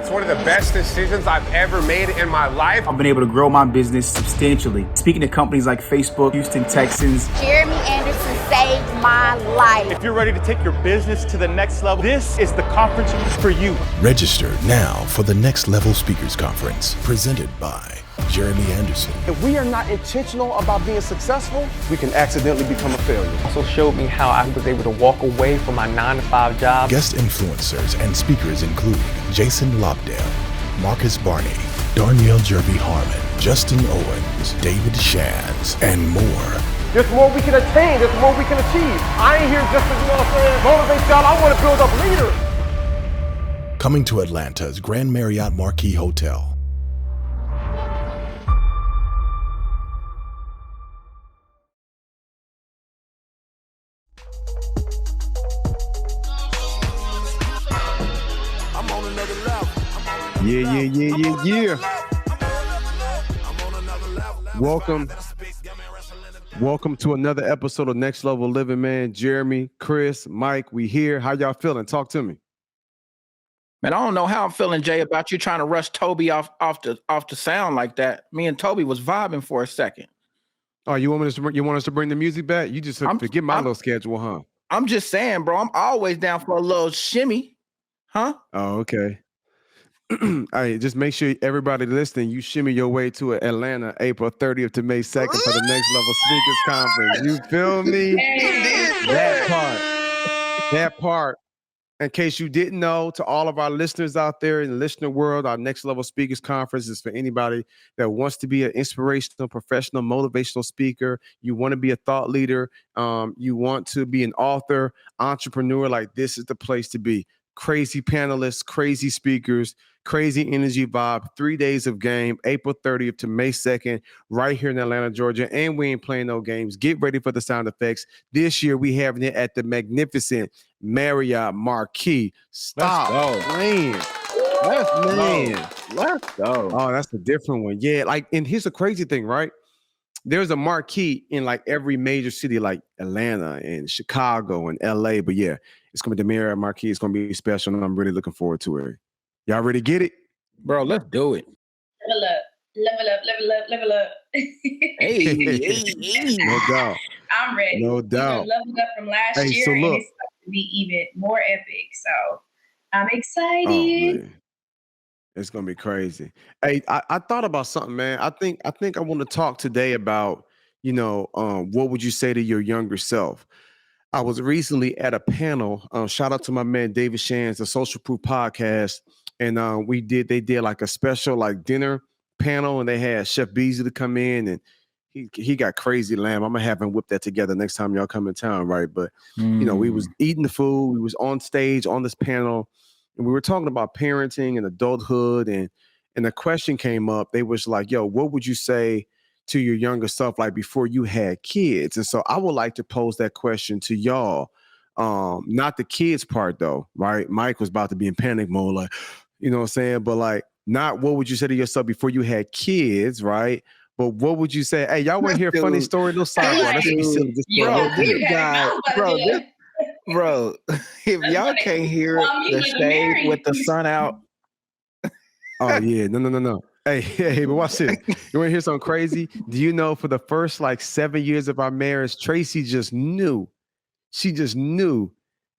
It's one of the best decisions I've ever made in my life. I've been able to grow my business substantially. Speaking to companies like Facebook, Houston Texans. Jeremy Anderson saved my life. If you're ready to take your business to the next level, this is the conference for you. Register now for the Next Level Speakers Conference, presented by Jeremy Anderson. If we are not intentional about being successful, we can accidentally become a failure. Also showed me how I was able to walk away from my 9-to-5 job. Guest influencers and speakers include Jason Lobdell, Marcus Barney, Darnell Jerby Harmon, Justin Owens, David Shands, and more. There's more we can attain. There's more we can achieve. I ain't here just to, motivate y'all. I want to build up leaders. Coming to Atlanta's Grand Marriott Marquis Hotel. Yeah. Welcome to another episode of Next Level Living, man. Jeremy, Chris, Mike, we here. How y'all feeling? Talk to me. Man, I don't know how I'm feeling, Jay, about you trying to rush Toby off the sound like that. Me and Toby was vibing for a second. Oh, you want us to bring the music back? You just forget my little schedule, huh? I'm just saying, bro. I'm always down for a little shimmy, huh? Oh, okay. All right, just make sure everybody listening, you shimmy your way to Atlanta, April 30th to May 2nd for the Next Level Speakers Conference. You feel me? That part. In case you didn't know, to all of our listeners out there in the listener world, our Next Level Speakers Conference is for anybody that wants to be an inspirational, professional, motivational speaker. You want to be a thought leader. You want to be an author, entrepreneur. Like, this is the place to be. Crazy panelists, crazy speakers, crazy energy vibe, 3 days of game, April 30th to May 2nd, right here in Atlanta, Georgia. And we ain't playing no games. Get ready for the sound effects. This year, we having it at the magnificent Marriott Marquis. Stop playing. Let's go. Oh, that's a different one. Yeah, like, and here's the crazy thing, right? There's a marquee in like every major city, like Atlanta and Chicago and LA. But yeah, it's going to be the Marriott Marquis. It's going to be special, and I'm really looking forward to it. Y'all ready to get it? Bro, let's do it. Level up. Hey. No doubt. I'm ready. No doubt. Leveled up from last year, so and look. it's about to be even more epic. So I'm excited. Oh, man. It's gonna be crazy. Hey, I thought about something, man. I think I want to talk today about, what would you say to your younger self? I was recently at a panel. Shout out to my man David Shands, the Social Proof Podcast, and they did like a special like dinner panel, and they had Chef Beasley to come in, and he got crazy lamb. I'm gonna have him whip that together next time y'all come in town, right? But we was eating the food, we was on stage on this panel. And we were talking about parenting and adulthood, and the question came up. They was like, yo, what would you say to your younger self, like before you had kids? And so I would like to pose that question to y'all. Not the kids part though, right? Mike was about to be in panic mode, like, you know what I'm saying? But like, not what would you say to yourself before you had kids, right? But what would you say? Hey, y'all want to hear a funny story? No sidebar. Let's be silly. Bro, if y'all can't hear the shade with the sun out. Oh, yeah. No. Hey, but watch this. You want to hear something crazy? Do you know for the first like 7 years of our marriage, Tracy just knew. She just knew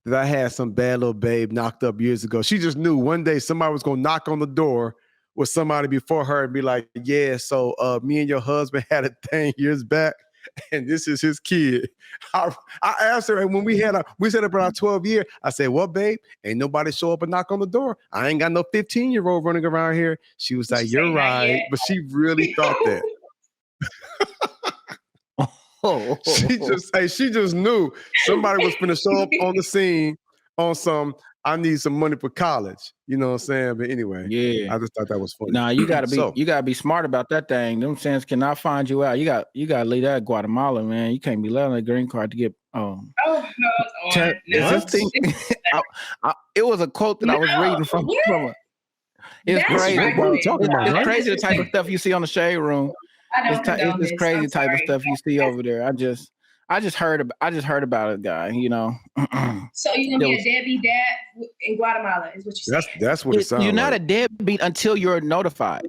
that I had some bad little babe knocked up years ago. She just knew one day somebody was going to knock on the door with somebody before her and be like, yeah, so me and your husband had a thing years back, and this is his kid. I asked her, and when we said up around 12 years, I said, well, babe, ain't nobody show up and knock on the door. I ain't got no 15-year-old running around here. She was like, you're right. But she really thought that. She just knew somebody was going to show up on the scene on some, I need some money for college. You know what I'm saying? But anyway, yeah, I just thought that was funny. Nah, you gotta be smart about that thing. Them sands cannot find you out. You gotta leave that at Guatemala, man. You can't be letting a green card to get this thing. It was a quote that I was reading from it's crazy, bro. It's crazy the type of stuff you see on the Shade Room. It's this crazy type of stuff you see over there. I just heard about a guy, you know. So you're gonna be a deadbeat dad in Guatemala, is what you're saying? That's what it sounds like. You're not a deadbeat until you're notified.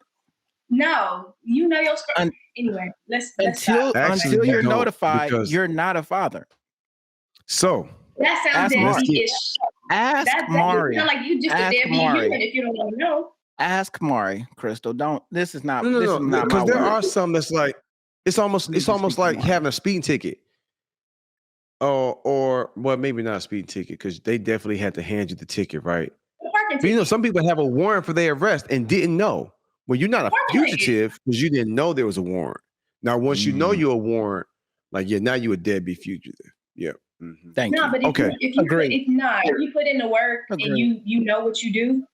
No, you know your story. Anyway, let's stop. Until you're don't, notified, because- you're not a father. So That sounds deadbeat-ish. Ask Mari. You sound like you just a Ask deadbeat Mari. human if you don't want to know. Ask Mari, Crystal. Don't. This is not. no, This is not my because there word. are some that's like it's almost like having a speeding ticket. Or well, maybe not a speeding ticket because they definitely had to hand you the ticket, right? But you know, some people have a warrant for their arrest and didn't know. Well, you're not a fugitive because you didn't know there was a warrant. Now, once you know you're a warrant, like now you're a deadbeat fugitive. Yeah. Mm-hmm. Thank you. No, but if you put in the work and you know what you do,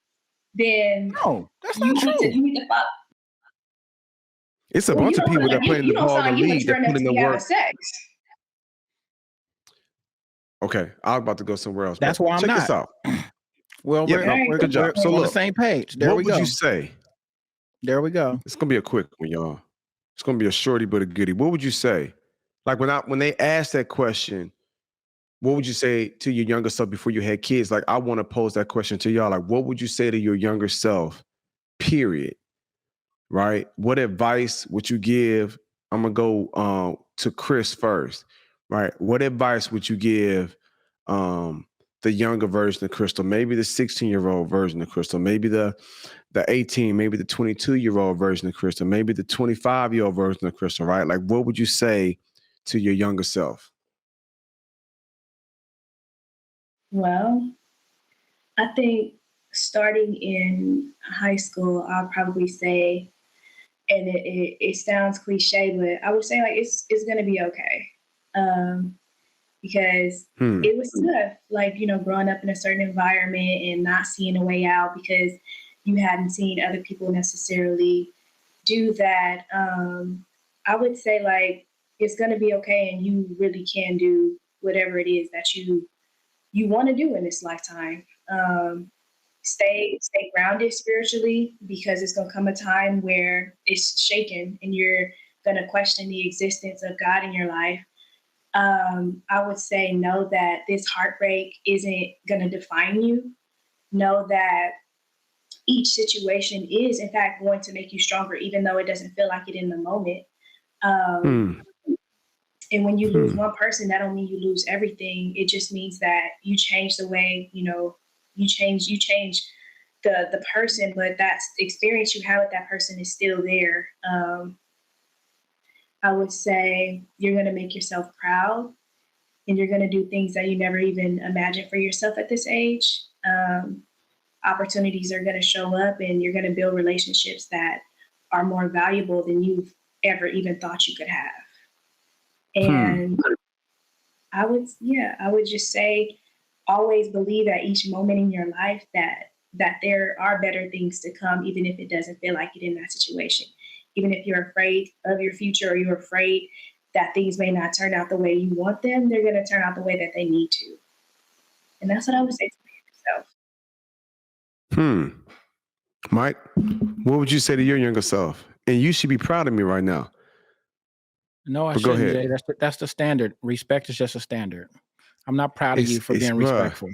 then no, that's not true. You need to fuck. It's a bunch of people that play in the ball in the league that put in the work. Sex. Okay, I was about to go somewhere else. That's why I'm check not. this out. Well, we're good job. So on look, the same page. There we go. What would you say? There we go. It's gonna be a quick one, y'all. It's gonna be a shorty but a goodie. What would you say? Like when they asked that question, what would you say to your younger self before you had kids? Like I want to pose that question to y'all. Like, what would you say to your younger self? Period. Right? What advice would you give? I'm gonna go to Chris first. Right? What advice would you give the younger version of Crystal? Maybe the 16-year-old version of Crystal, maybe the 18, maybe the 22-year-old version of Crystal, maybe the 25-year-old version of Crystal, right? Like, what would you say to your younger self? Well, I think starting in high school, I'll probably say, and it sounds cliche, but I would say like it's gonna be okay. Because it was tough, like, you know, growing up in a certain environment and not seeing a way out because you hadn't seen other people necessarily do that. I would say like it's gonna be okay, and you really can do whatever it is that you want to do in this lifetime. Stay grounded spiritually, because it's gonna come a time where it's shaken and you're gonna question the existence of God in your life. I would say know that this heartbreak isn't gonna define you. Know that each situation is in fact going to make you stronger, even though it doesn't feel like it in the moment. And when you lose one person, that don't mean you lose everything. It just means that you change the way, you know, you change the person, but that experience you have with that person is still there. I would say you're going to make yourself proud, and you're going to do things that you never even imagined for yourself at this age. Opportunities are going to show up, and you're going to build relationships that are more valuable than you've ever even thought you could have. And I would just say, always believe at each moment in your life that there are better things to come, even if it doesn't feel like it in that situation. Even if you're afraid of your future, or you're afraid that things may not turn out the way you want them, they're going to turn out the way that they need to. And that's what I would say to myself. Mike, what would you say to your younger self? And you should be proud of me right now. No, I But go shouldn't, ahead. Jay. That's the standard. Respect is just a standard. I'm not proud of you for being respectful.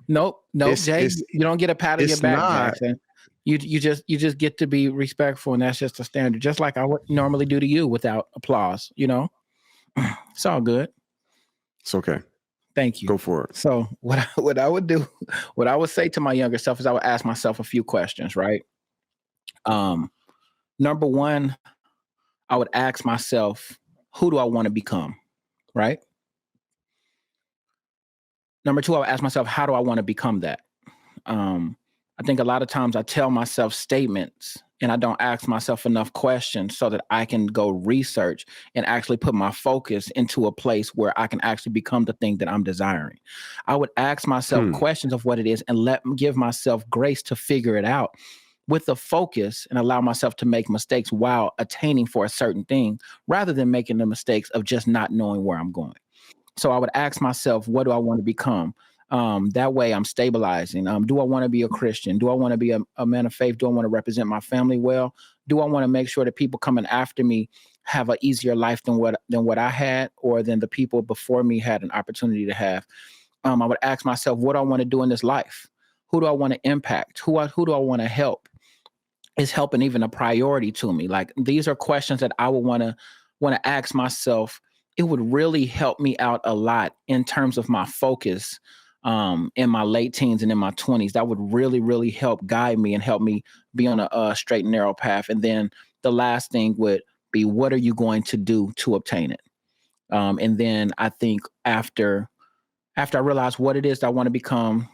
Nope, Jay. You don't get a pat on your back, Jackson. You just get to be respectful, and that's just a standard. Just like I would normally do to you without applause. You know, it's all good. It's okay. Thank you. Go for it. So what I would do, what I would say to my younger self is I would ask myself a few questions, right? Number one, I would ask myself, who do I want to become, right? Number two, I would ask myself, how do I want to become that? I think a lot of times I tell myself statements and I don't ask myself enough questions so that I can go research and actually put my focus into a place where I can actually become the thing that I'm desiring. I would ask myself questions of what it is and give myself grace to figure it out with the focus, and allow myself to make mistakes while attaining for a certain thing, rather than making the mistakes of just not knowing where I'm going. So I would ask myself, what do I want to become? That way I'm stabilizing. Do I want to be a Christian? Do I want to be a man of faith? Do I want to represent my family well? Do I want to make sure that people coming after me have an easier life than what I had, or than the people before me had an opportunity to have. I would ask myself, what do I want to do in this life? Who do I want to impact? Who do I want to help? Is helping even a priority to me? Like, these are questions that I would want to ask myself. It would really help me out a lot in terms of my focus in my late teens and in my 20s. That would really, really help guide me and help me be on a straight and narrow path. And then the last thing would be, what are you going to do to obtain it? And then I think after I realize what it is that I want to become,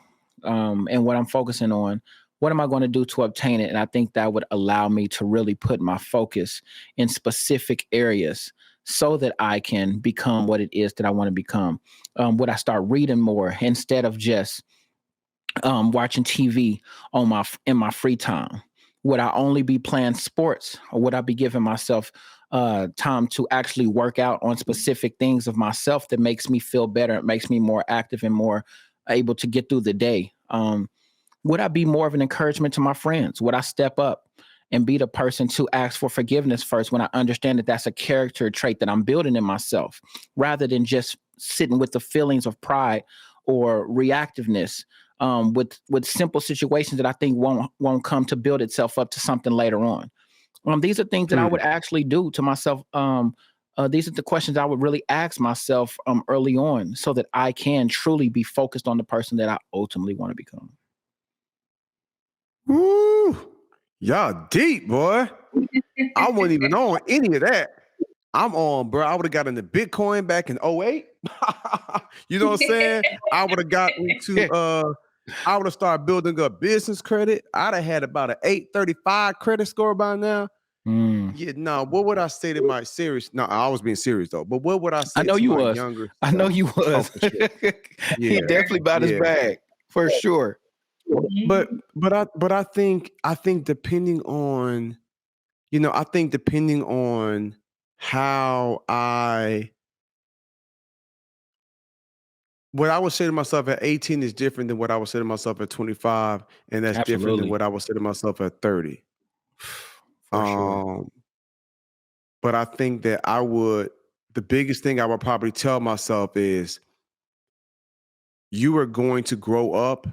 and what I'm focusing on, what am I going to do to obtain it? And I think that would allow me to really put my focus in specific areas so that I can become what it is that I want to become. Would I start reading more instead of just watching TV in my free time? Would I only be playing sports, or would I be giving myself time to actually work out on specific things of myself that makes me feel better? It makes me more active and more able to get through the day. Would I be more of an encouragement to my friends? Would I step up and be the person to ask for forgiveness first when I understand that that's a character trait that I'm building in myself, rather than just sitting with the feelings of pride or reactiveness with simple situations that I think won't come to build itself up to something later on. These are things that I would actually do to myself. These are the questions I would really ask myself early on, so that I can truly be focused on the person that I ultimately want to become. Woo! Y'all deep, boy. I wasn't even on any of that. I'm on, bro. I would have got into Bitcoin back in 08. You know what I'm saying? I would have got into I would have started building up business credit. I'd have had about an 835 credit score by now. Yeah, no. What would I say to my serious? No, I was being serious though. But what would I say? I know to you my was. Younger I know you Oh, was. for sure. He definitely about his bag for sure. But I think depending on, I think depending on how what I would say to myself at 18 is different than what I would say to myself at 25, and that's different than Absolutely. what I would say to myself at 30. For sure. But I think that the biggest thing I would probably tell myself is, you are going to grow up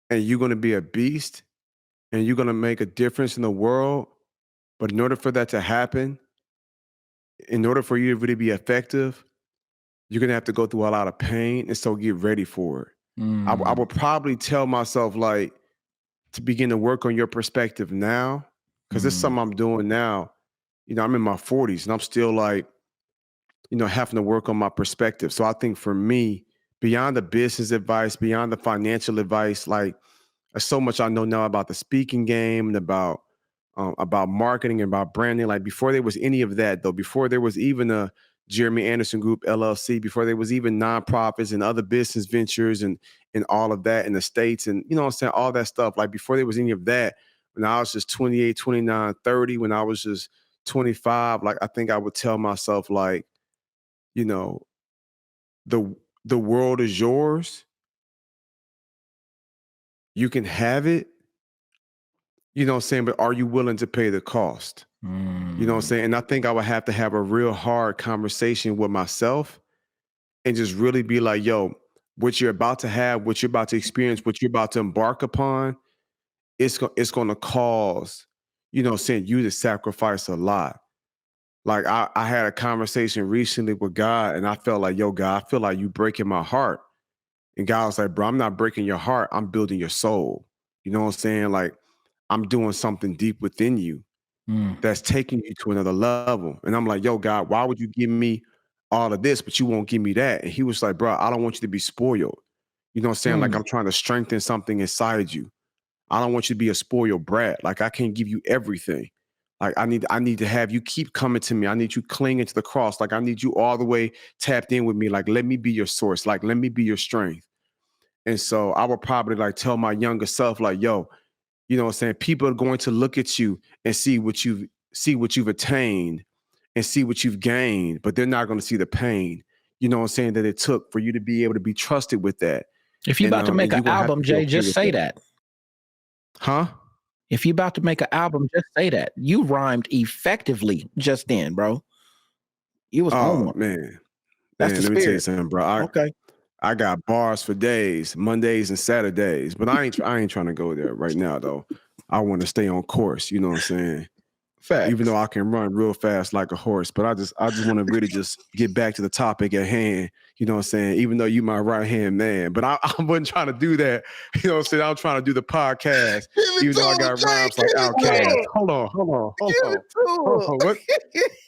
and you're going to be a beast and you're going to make a difference in the world. But in order for that to happen, in order for you to really be effective, you're going to have to go through a lot of pain. And so get ready for it. I would probably tell myself, like, to begin to work on your perspective now, because it's something I'm doing now. I'm in my 40s and I'm still like, having to work on my perspective. So I think for me, beyond the business advice, beyond the financial advice, like, there's so much I know now about the speaking game and about marketing and about branding. Like, before there was any of that, though, before there was even a Jeremy Anderson Group LLC, before there was even nonprofits and other business ventures and all of that in the States, and what I'm saying, all that stuff, like, before there was any of that, when I was just 28, 29, 30, when I was just 25, like, I think I would tell myself, like, the world is yours. You can have it. You know what I'm saying? But are you willing to pay the cost? You know what I'm saying? And I think I would have to have a real hard conversation with myself and just really be like, yo, what you're about to have, what you're about to experience, what you're about to embark upon, it's going to cause, saying, you to sacrifice a lot. Like, I had a conversation recently with God, and I felt like, yo, God, I feel like you breaking my heart. And God was like, bro, I'm not breaking your heart. I'm building your soul. You know what I'm saying? Like, I'm doing something deep within you that's taking you to another level. And I'm like, yo, God, why would you give me all of this, but you won't give me that? And he was like, bro, I don't want you to be spoiled. You know what I'm saying? Like, I'm trying to strengthen something inside you. I don't want you to be a spoiled brat. Like, I can't give you everything. Like, I need to have you keep coming to me. I need you clinging to the cross. Like, I need you all the way tapped in with me. Like, let me be your source. Like, let me be your strength. And so I would probably, like, tell my younger self, like, yo, you know what I'm saying? People are going to look at you and see what you've attained and see what you've gained, but they're not going to see the pain, you know what I'm saying, that it took for you to be able to be trusted with that. If you're about to make an album, Jay, just say that. Huh? If you about to make an album, just say that. You rhymed effectively just then, bro. You was on one. Man. That's Man, the let me tell you spirit. something, bro. Okay. I got bars for days, Mondays and Saturdays, but I ain't trying to go there right now though. I want to stay on course, you know what I'm saying? Facts. Even though I can run real fast like a horse, but I just want to really just get back to the topic at hand, you know what I'm saying? Even though you my right hand man, but I wasn't trying to do that, you know what I'm saying? I'm trying to do the podcast, even though I got rhymes like Outkast. Hold on. What?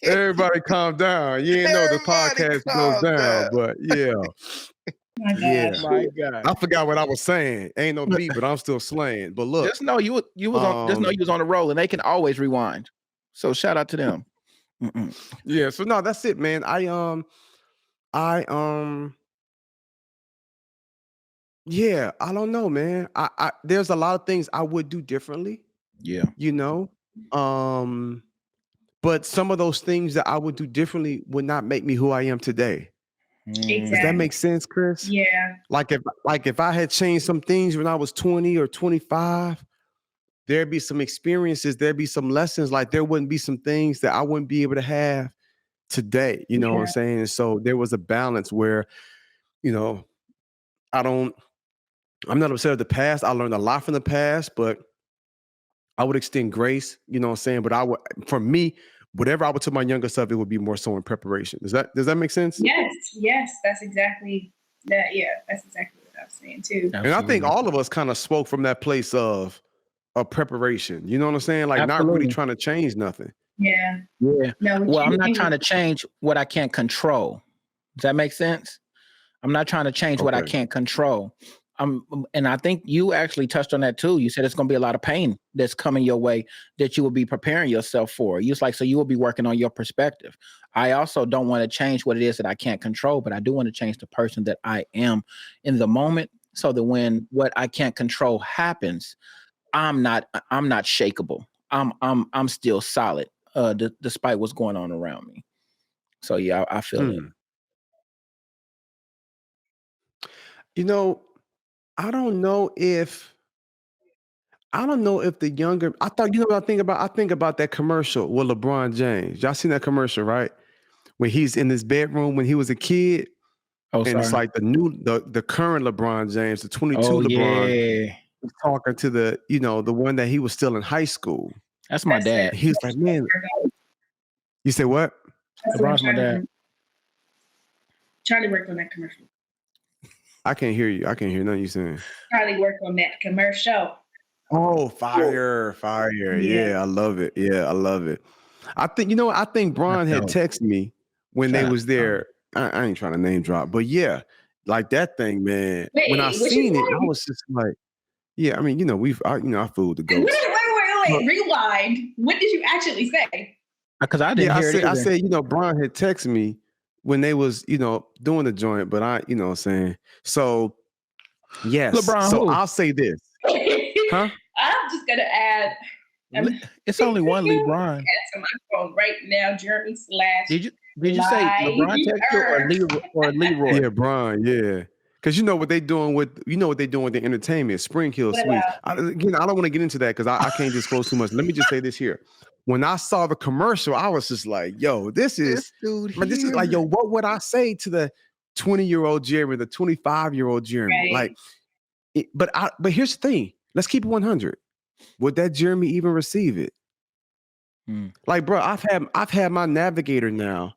Everybody calm down. You ain't know the podcast goes down, but yeah. My Yeah. gosh. My God. I forgot what I was saying. Ain't no beat, but I'm still slaying. But look, Just know you was on. Just know you was on the roll, and they can always rewind. So shout out to them. yeah. So no, that's it, man. Yeah. I don't know, man. I there's a lot of things I would do differently. Yeah. You know, but some of those things that I would do differently would not make me who I am today. Exactly. Does that make sense, Chris? Yeah. Like if I had changed some things when I was 20 or 25, there'd be some experiences, there'd be some lessons, like there wouldn't be some things that I wouldn't be able to have today. You know what I'm saying? And so there was a balance where, you know, I'm not upset at the past. I learned a lot from the past, but I would extend grace, you know what I'm saying? But for me, whatever I would tell my younger self, it would be more so in preparation. Does that make sense? Yes, that's exactly that. Yeah, that's exactly what I was saying too. Absolutely. And I think all of us kind of spoke from that place of preparation. You know what I'm saying? Like not really trying to change nothing. Yeah. Yeah. No. Well, I'm not trying to change what I can't control. Does that make sense? I'm not trying to change what I can't control. And I think you actually touched on that too. You said it's going to be a lot of pain that's coming your way that you will be preparing yourself for. You like, so you will be working on your perspective. I also don't want to change what it is that I can't control, but I do want to change the person that I am in the moment, so that when what I can't control happens, I'm not shakeable. I'm still solid, despite what's going on around me. So yeah, I feel it. You know, I don't know if the younger, I thought, you know what I think about? I think about that commercial with LeBron James. Y'all seen that commercial, right? When he's in his bedroom when he was a kid. And it's like the current LeBron James, the 22 LeBron, was talking to the one that he was still in high school. That's my dad. He was like, man. You say what? LeBron's my dad. Charlie worked on that commercial. I can't hear you. I can't hear nothing you saying. Charlie worked on that commercial. Oh, fire. Yeah, I love it. I think Bron had texted me when they was there. I ain't trying to name drop, but yeah, like that thing, man. When I seen it, I was just like, yeah, I mean, I fooled the ghost. Wait, rewind. What did you actually say? Because I didn't hear it. I said, Bron had texted me when they was, doing the joint, but I, what I'm saying. So yes. LeBron, so who? I'll say this. Huh? I'm just gonna add. It's only one LeBron. Answer my phone right now, Jeremy / Did you say LeBron texted or Leroy? Yeah, Bron. Yeah. Because you know what they doing with the entertainment, Spring Hill Suites. I don't want to get into that because I can't disclose too much. Let me just say this here. When I saw the commercial, I was just like, yo, this is like, yo, what would I say to the 20-year-old Jeremy, the 25-year-old Jeremy? Right. Like, but here's the thing. Let's keep it 100. Would that Jeremy even receive it? Like, bro, I've had my Navigator now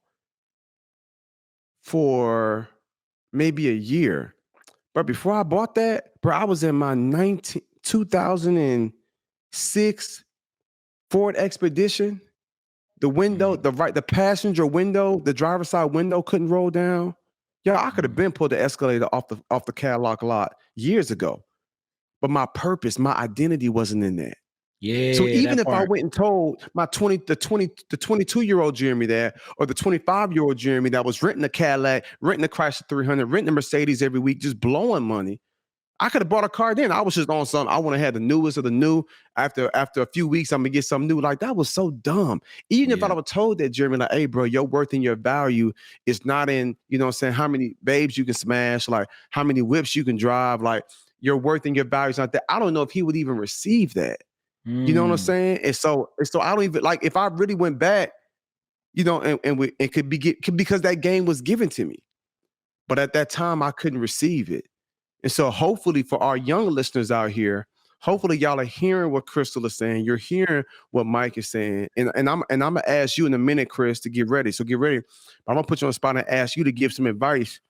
for maybe a year. But before I bought that, bro, I was in my 2006 Ford Expedition. The window, the passenger window, the driver's side window couldn't roll down. Yeah, I could have been pulled the escalator off the Cadillac lot years ago. But my purpose, my identity wasn't in that. Yeah. So even if I went and told the 22-year-old Jeremy that, or the 25-year-old Jeremy that was renting a Cadillac, renting a Chrysler 300, renting a Mercedes every week, just blowing money, I could have bought a car then. I was just on something. I want to have the newest of the new. After a few weeks, I'm gonna get something new. Like, that was so dumb. Even if I was told that, Jeremy, like, hey, bro, your worth and your value is not in, how many babes you can smash, like how many whips you can drive, like your worth and your value is not that. I don't know if he would even receive that. You know what I'm saying? And so I don't even like if I really went back, it could because that game was given to me. But at that time I couldn't receive it. And so hopefully for our young listeners out here, hopefully y'all are hearing what Crystal is saying. You're hearing what Mike is saying. And I'm gonna ask you in a minute, Chris, to get ready. So get ready. I'm gonna put you on the spot and ask you to give some advice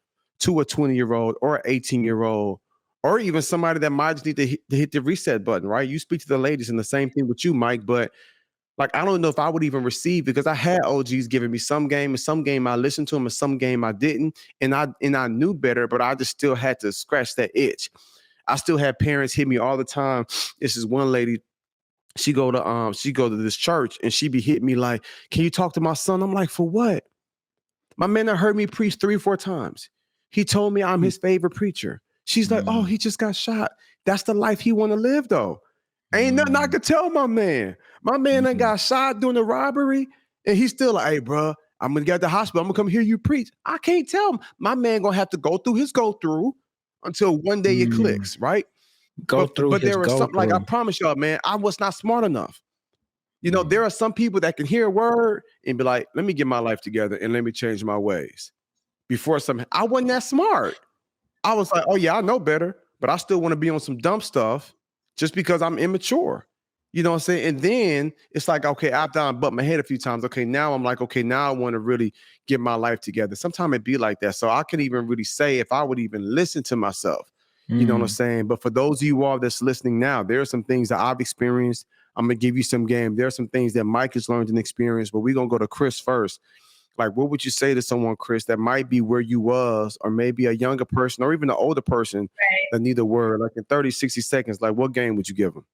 to a 20-year-old or 18-year-old, or even somebody that might just need to hit the reset button, right? You speak to the ladies, and the same thing with you, Mike. But like, I don't know if I would even receive, because I had OGs giving me some game, and some game I listened to them, and some game I didn't, and I knew better, but I just still had to scratch that itch. I still had parents hit me all the time. This is one lady. She go to this church, and she be hitting me like, "Can you talk to my son?" I'm like, "For what?" My man that heard me preach 3 or 4 times. He told me I'm his favorite preacher. She's like, "Oh, he just got shot. That's the life he want to live, though." Ain't nothing I could tell my man. My man that got shot during the robbery, and he's still like, "Hey, bro, I'm gonna get to the hospital. I'm gonna come hear you preach." I can't tell him. My man gonna have to go through his go through until one day it clicks, right? But there are some, like, I promise y'all, man, I was not smart enough. There are some people that can hear a word and be like, "Let me get my life together and let me change my ways." Before I wasn't that smart. I was like, "Oh yeah, I know better," but I still want to be on some dumb stuff just because I'm immature. You know what I'm saying? And then it's like, okay, I've done butt my head a few times. Okay, now I'm like, okay, now I want to really get my life together. Sometimes it be like that. So I can even really say if I would even listen to myself. You know what I'm saying? But for those of you all that's listening now, there are some things that I've experienced. I'm gonna give you some game. There are some things that Mike has learned and experienced, but we're gonna go to Chris first. Like, what would you say to someone, Chris, that might be where you was, or maybe a younger person, or even an older person that need a word, like in 30, 60 seconds? Like, what game would you give them?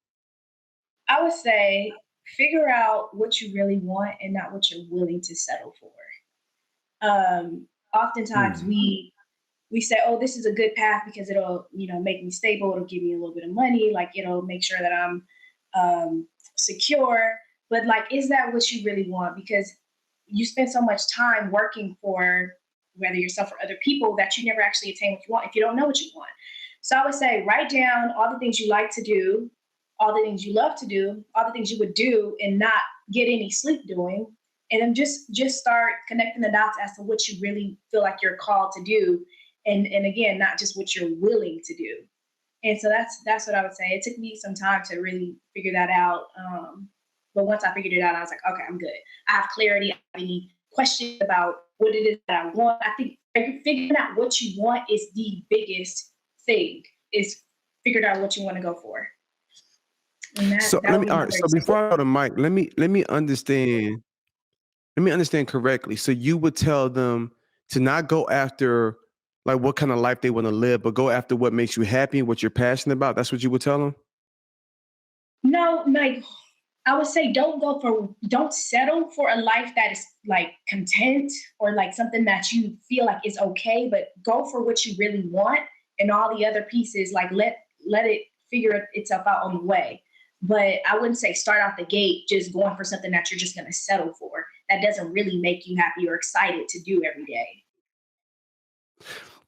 I would say figure out what you really want and not what you're willing to settle for. Oftentimes we say, "Oh, this is a good path because it'll, make me stable. It'll give me a little bit of money. Like, it'll make sure that I'm secure." But like, is that what you really want? Because you spend so much time working for whether yourself or other people that you never actually attain what you want if you don't know what you want. So I would say write down all the things you like to do, all the things you love to do, all the things you would do and not get any sleep doing. And then just start connecting the dots as to what you really feel like you're called to do. And again, not just what you're willing to do. And so that's what I would say. It took me some time to really figure that out. But once I figured it out, I was like, okay, I'm good. I have clarity. I have any questions about what it is that I want. I think figuring out what you want is the biggest thing, is figuring out what you want to go for. So before I go to Mike, let me understand correctly. So you would tell them to not go after like what kind of life they want to live, but go after what makes you happy and what you're passionate about. That's what you would tell them? No, like I would say don't settle for a life that is like content or like something that you feel like is okay, but go for what you really want, and all the other pieces, like let it figure itself out on the way. But I wouldn't say start out the gate just going for something that you're just going to settle for. That doesn't really make you happy or excited to do every day.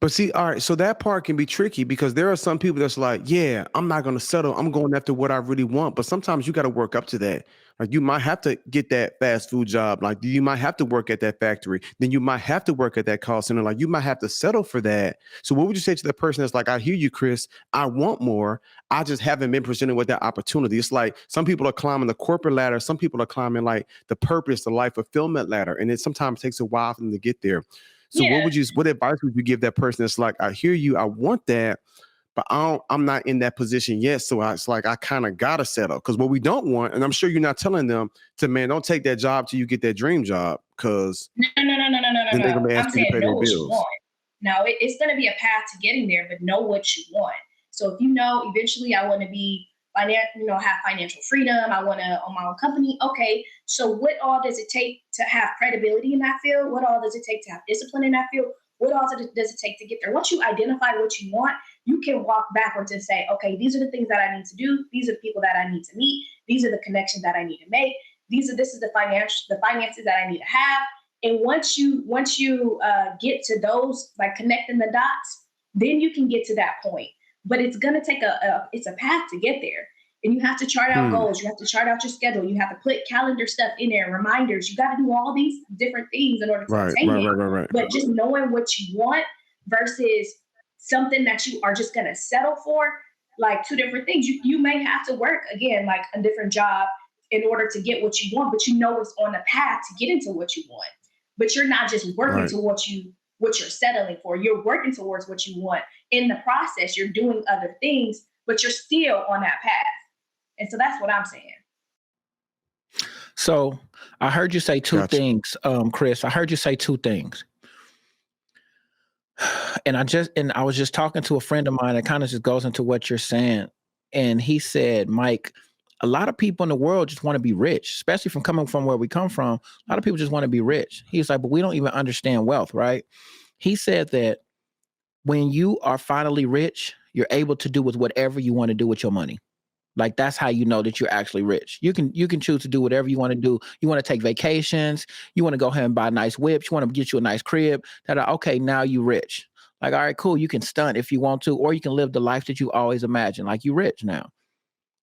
But see, all right, so that part can be tricky because there are some people that's like, yeah, I'm not going to settle. I'm going after what I really want. But sometimes you got to work up to that. Like you might have to get that fast food job. Like you might have to work at that factory. Then you might have to work at that call center. Like you might have to settle for that. So what would you say to the person that's like, I hear you, Chris. I want more. I just haven't been presented with that opportunity. It's like some people are climbing the corporate ladder. Some people are climbing like the purpose, the life fulfillment ladder. And it sometimes takes a while for them to get there. So what advice would you give that person that's like, I hear you, I want that, but I'm not in that position yet. So it's like, I kind of got to settle. Because what we don't want, and I'm sure you're not telling them to, man, don't take that job till you get that dream job. Because no. Then they're going to be asking you to pay their bills. No, it's going to be a path to getting there, but know what you want. So if you know, eventually I want to be have financial freedom. I want to own my own company. Okay, so what all does it take to have credibility in that field? What all does it take to have discipline in that field? What all does it take to get there? Once you identify what you want, you can walk backwards and say, okay, these are the things that I need to do. These are the people that I need to meet. These are the connections that I need to make. This is the finances that I need to have. And once you get to those, like connecting the dots, then you can get to that point. But it's gonna take it's a path to get there. And you have to chart out goals. You have to chart out your schedule. You have to put calendar stuff in there, reminders. You got to do all these different things in order to attain it. But just knowing what you want versus something that you are just going to settle for, like two different things. You may have to work, again, like a different job in order to get what you want, but you know it's on the path to get into what you want. But you're not just working to what you're settling for. You're working towards what you want. In the process, you're doing other things, but you're still on that path. And so that's what I'm saying. So I heard you say two things, Chris. I heard you say two things. And I was just talking to a friend of mine that kind of just goes into what you're saying. And he said, Mike, a lot of people in the world just want to be rich, especially from coming from where we come from. A lot of people just want to be rich. He's like, but we don't even understand wealth, right? He said that when you are finally rich, you're able to do with whatever you want to do with your money. Like, that's how you know that you're actually rich. You can choose to do whatever you want to do. You want to take vacations. You want to go ahead and buy nice whips. You want to get you a nice crib. Okay, now you rich. Like, all right, cool. You can stunt if you want to, or you can live the life that you always imagined. Like, you rich now.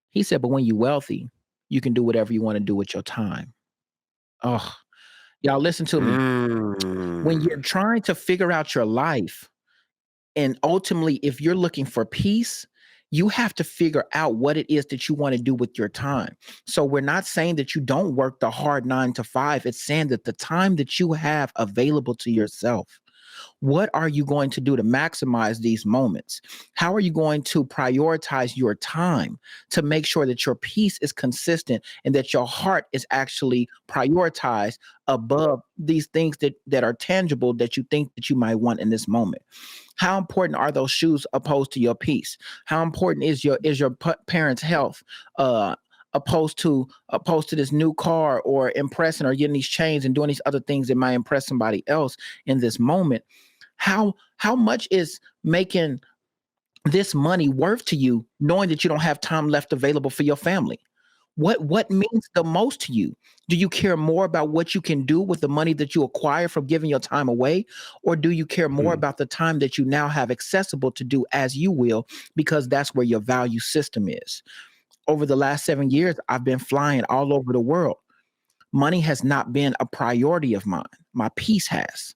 He said, but when you're wealthy, you can do whatever you want to do with your time. Oh, y'all listen to me. When you're trying to figure out your life, and ultimately, if you're looking for peace, you have to figure out what it is that you want to do with your time. So we're not saying that you don't work the hard 9 to 5. It's saying that the time that you have available to yourself, what are you going to do to maximize these moments? How are you going to prioritize your time to make sure that your peace is consistent and that your heart is actually prioritized above these things that are tangible that you think that you might want in this moment? How important are those shoes opposed to your peace? How important is your parents' health opposed to this new car, or impressing or getting these chains and doing these other things that might impress somebody else in this moment? How much is making this money worth to you, knowing that you don't have time left available for your family? What means the most to you? Do you care more about what you can do with the money that you acquire from giving your time away? Or do you care more about the time that you now have accessible to do as you will, because that's where your value system is? Over the last 7 years, I've been flying all over the world. Money has not been a priority of mine. My peace has.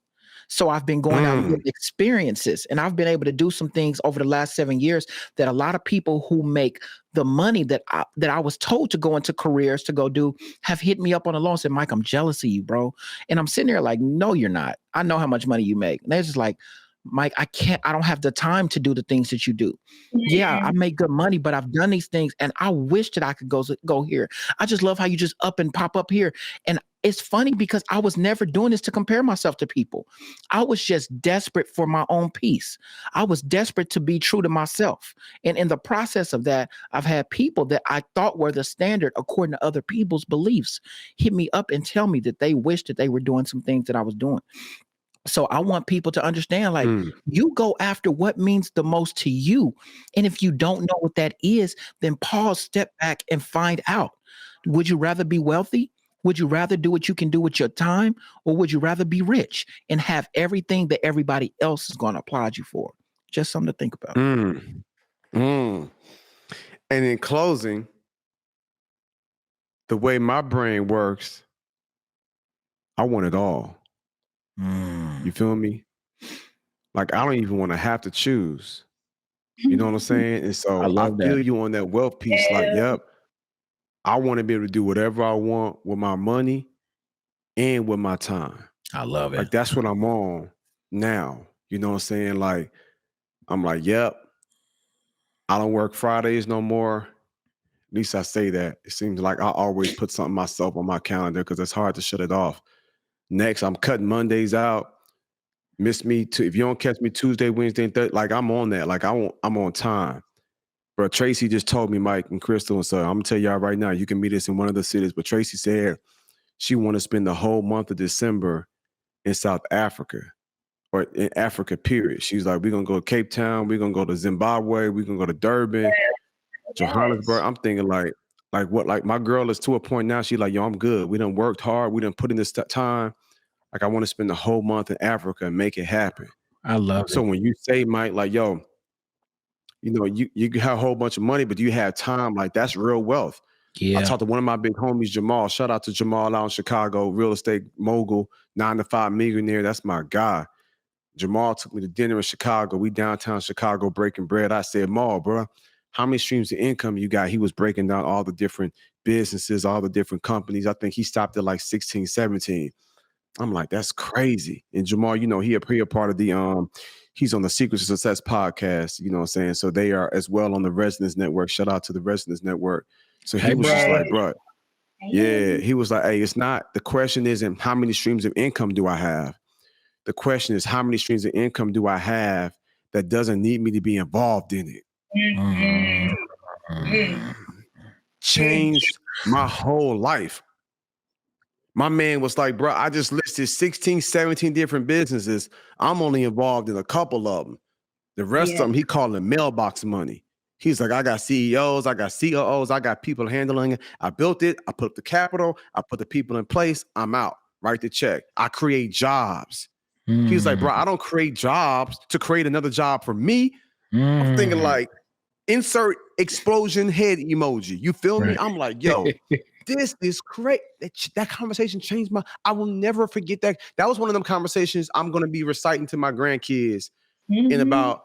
So I've been going out and getting experiences, and I've been able to do some things over the last 7 years that a lot of people who make the money that I was told to go into careers to go do have hit me up on the loan and said, Mike, I'm jealous of you, bro. And I'm sitting there like, no, you're not. I know how much money you make. And they're just like, Mike, I don't have the time to do the things that you do. Yeah, I make good money, but I've done these things and I wish that I could go here. I just love how you just up and pop up here. And it's funny because I was never doing this to compare myself to people. I was just desperate for my own peace. I was desperate to be true to myself. And in the process of that, I've had people that I thought were the standard according to other people's beliefs hit me up and tell me that they wish that they were doing some things that I was doing. So I want people to understand, like, you go after what means the most to you. And if you don't know what that is, then pause, step back, and find out. Would you rather be wealthy? Would you rather do what you can do with your time? Or would you rather be rich and have everything that everybody else is going to applaud you for? Just something to think about. And in closing, the way my brain works, I want it all. You feel me? Like, I don't even want to have to choose. You know what I'm saying? And so I feel you on that wealth piece. Like, yep, I want to be able to do whatever I want with my money and with my time. I love it. Like, that's what I'm on now. You know what I'm saying? Like, I'm like, yep, I don't work Fridays no more. At least I say that. It seems like I always put something myself on my calendar because it's hard to shut it off. Next, I'm cutting Mondays out. Miss me too. If you don't catch me Tuesday, Wednesday, and Thursday, like, I'm on that. Like, I'm on time. But Tracy just told me, Mike and Crystal, and so I'm gonna tell y'all right now, you can meet us in one of the cities. But Tracy said she want to spend the whole month of December in South Africa, or in Africa, period. She's like, we're gonna go to Cape Town, we're gonna go to Zimbabwe, we're gonna go to Durban, Johannesburg. I'm thinking like what? Like, my girl is to a point now. She's like, yo, I'm good. We done worked hard. We done put in this time. Like, I want to spend the whole month in Africa and make it happen. I love it. So when you say, Mike, like, yo, You know, you can have a whole bunch of money, but you have time. Like, that's real wealth. Yeah. I talked to one of my big homies, Jamal. Shout out to Jamal out in Chicago, real estate mogul, 9-to-5 millionaire. That's my guy. Jamal took me to dinner in Chicago. We downtown Chicago breaking bread. I said, Maul, bro, how many streams of income you got? He was breaking down all the different businesses, all the different companies. I think he stopped at like 16, 17. I'm like, that's crazy. And Jamal, you know, he a part of the he's on the Secret to Success podcast, you know what I'm saying? So they are as well on the Resonance Network. Shout out to the Resonance Network. So he was just like, bro, yeah, he was like, hey, it's not, the question isn't how many streams of income do I have? The question is how many streams of income do I have that doesn't need me to be involved in it? Changed my whole life. My man was like, bro, I just listed 16, 17 different businesses. I'm only involved in a couple of them. The rest of them, he called them mailbox money. He's like, I got CEOs, I got COOs, I got people handling it. I built it. I put up the capital. I put the people in place. I'm out. Write the check. I create jobs. He's like, bro, I don't create jobs to create another job for me. I'm thinking like, insert explosion head emoji. You feel me? I'm like, yo, this is great. That conversation changed I will never forget that. That was one of them conversations I'm going to be reciting to my grandkids in about,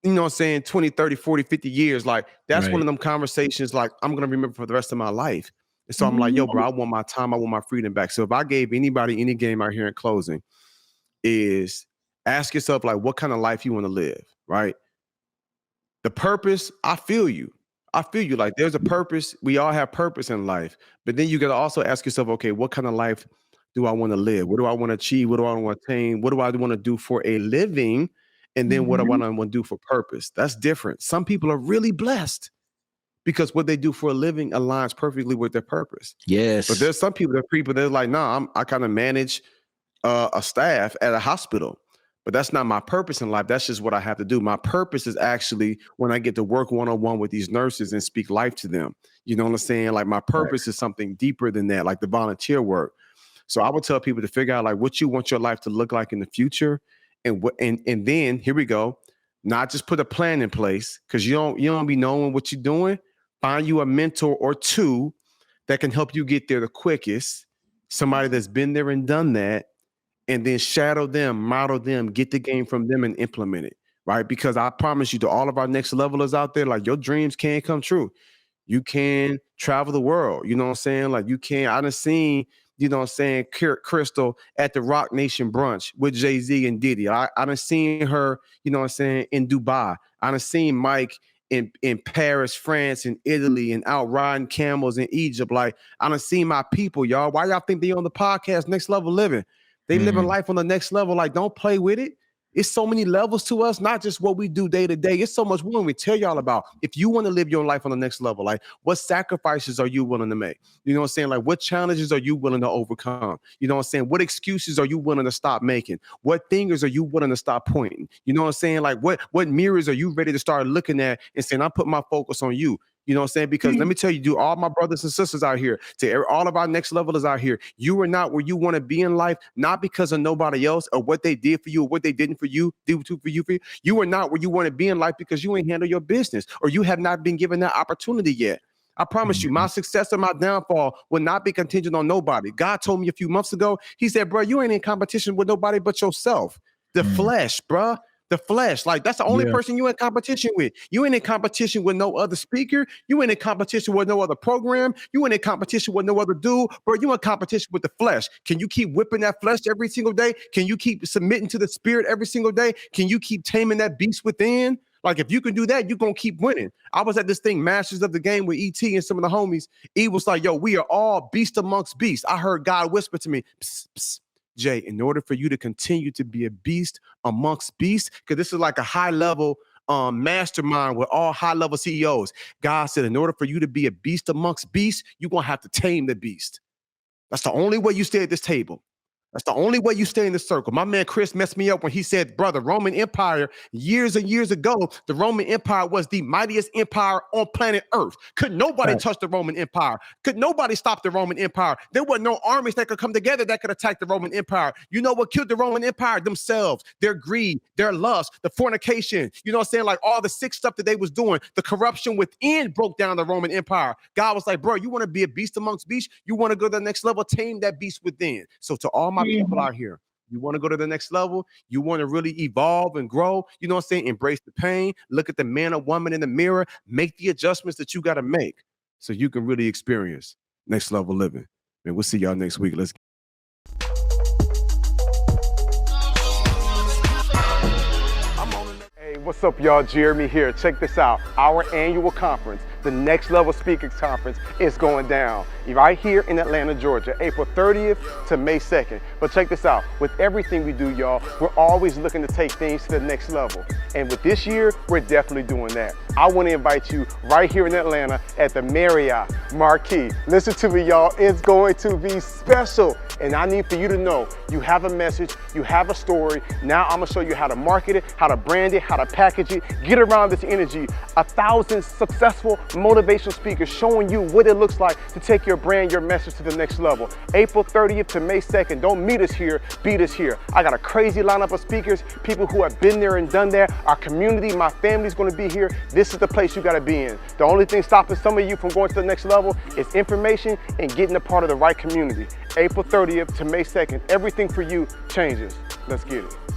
you know what I'm saying, 20, 30, 40, 50 years. Like, that's one of them conversations like I'm going to remember for the rest of my life. And so I'm like, yo, bro, I want my time. I want my freedom back. So if I gave anybody any game out here in closing, is ask yourself, like, what kind of life you want to live, right? The purpose, I feel you. Like, there's a purpose. We all have purpose in life. But then you got to also ask yourself, okay, what kind of life do I want to live? What do I want to achieve? What do I want to attain? What do I want to do for a living? And then what do I want to do for purpose? That's different. Some people are really blessed because what they do for a living aligns perfectly with their purpose. Yes. But there's some people that are like, nah, I kind of manage a staff at a hospital. But that's not my purpose in life. That's just what I have to do. My purpose is actually when I get to work one-on-one with these nurses and speak life to them. You know what I'm saying? Like, my purpose is something deeper than that, like the volunteer work. So I would tell people to figure out like what you want your life to look like in the future. And then here we go. Not just put a plan in place, because you don't be knowing what you're doing. Find you a mentor or two that can help you get there the quickest. Somebody that's been there and done that. And then shadow them, model them, get the game from them and implement it, right? Because I promise you, to all of our next levelers out there, like, your dreams can come true. You can travel the world, you know what I'm saying? Like, you can, I done seen, you know what I'm saying, Crystal at the Rock Nation brunch with Jay-Z and Diddy. I done seen her, you know what I'm saying, in Dubai. I done seen Mike in Paris, France, and Italy, and out riding camels in Egypt. Like, I done seen my people, y'all. Why y'all think they on the podcast, Next Level Living? They living life on the next level. Like, don't play with it. It's so many levels to us, not just what we do day to day. It's so much more we tell y'all about. If you want to live your life on the next level, like, what sacrifices are you willing to make? You know what I'm saying? Like, what challenges are you willing to overcome? You know what I'm saying? What excuses are you willing to stop making? What fingers are you willing to stop pointing? You know what I'm saying? Like, what mirrors are you ready to start looking at and saying, I'm putting my focus on you? You know what I'm saying? Because let me tell you, do all my brothers and sisters out here, to all of our next levelers out here, you are not where you want to be in life, not because of nobody else or what they did for you or what they didn't for you, for you. You are not where you want to be in life because you ain't handle your business or you have not been given that opportunity yet. I promise you, my success or my downfall will not be contingent on nobody. God told me a few months ago, he said, bro, you ain't in competition with nobody but yourself. The flesh, bro. The flesh, like, that's the only person you in competition with. You ain't in competition with no other speaker. You ain't in competition with no other program. You ain't in competition with no other dude, bro. You in competition with the flesh. Can you keep whipping that flesh every single day? Can you keep submitting to the spirit every single day? Can you keep taming that beast within? Like, if you can do that, you're going to keep winning. I was at this thing, Masters of the Game, with ET and some of the homies. E was like, yo, we are all beast amongst beasts. I heard God whisper to me, psst, psst. Jay, in order for you to continue to be a beast amongst beasts, because this is like a high level mastermind with all high level CEOs. God said, in order for you to be a beast amongst beasts, you're going to have to tame the beast. That's the only way you stay at this table. That's the only way you stay in the circle. My man Chris messed me up when he said, brother, Roman Empire, years and years ago, the Roman Empire was the mightiest empire on planet Earth. Could nobody touch the Roman Empire? Could nobody stop the Roman Empire? There were no armies that could come together that could attack the Roman Empire. You know what killed the Roman Empire? Themselves, their greed, their lust, the fornication, you know what I'm saying? Like all the sick stuff that they was doing, the corruption within broke down the Roman Empire. God was like, bro, you want to be a beast amongst beasts? You want to go to the next level? Tame that beast within. So to all my people out here, you want to go to the next level, you want to really evolve and grow, you know what I'm saying? Embrace the pain, look at the man or woman in the mirror, make the adjustments that you got to make so you can really experience next level living. And we'll see y'all next week. Let's Hey, what's up, y'all? Jeremy here. Check this out. Our annual conference, the Next Level Speakers Conference, is going down right here in Atlanta, Georgia, April 30th to May 2nd. But check this out. With everything we do, y'all, we're always looking to take things to the next level. And with this year, we're definitely doing that. I want to invite you right here in Atlanta at the Marriott Marquis. Listen to me, y'all. It's going to be special. And I need for you to know you have a message, you have a story. Now I'm going to show you how to market it, how to brand it, how to package it, get around this energy. 1,000 successful motivational speakers showing you what it looks like to take your brand, your message to the next level. April 30th to May 2nd. Don't meet us here, beat us here. I got a crazy lineup of speakers, people who have been there and done that. Our community, my family's going to be here. This is the place you got to be in. The only thing stopping some of you from going to the next level is information and getting a part of the right community. April 30th to May 2nd, everything for you changes. Let's get it.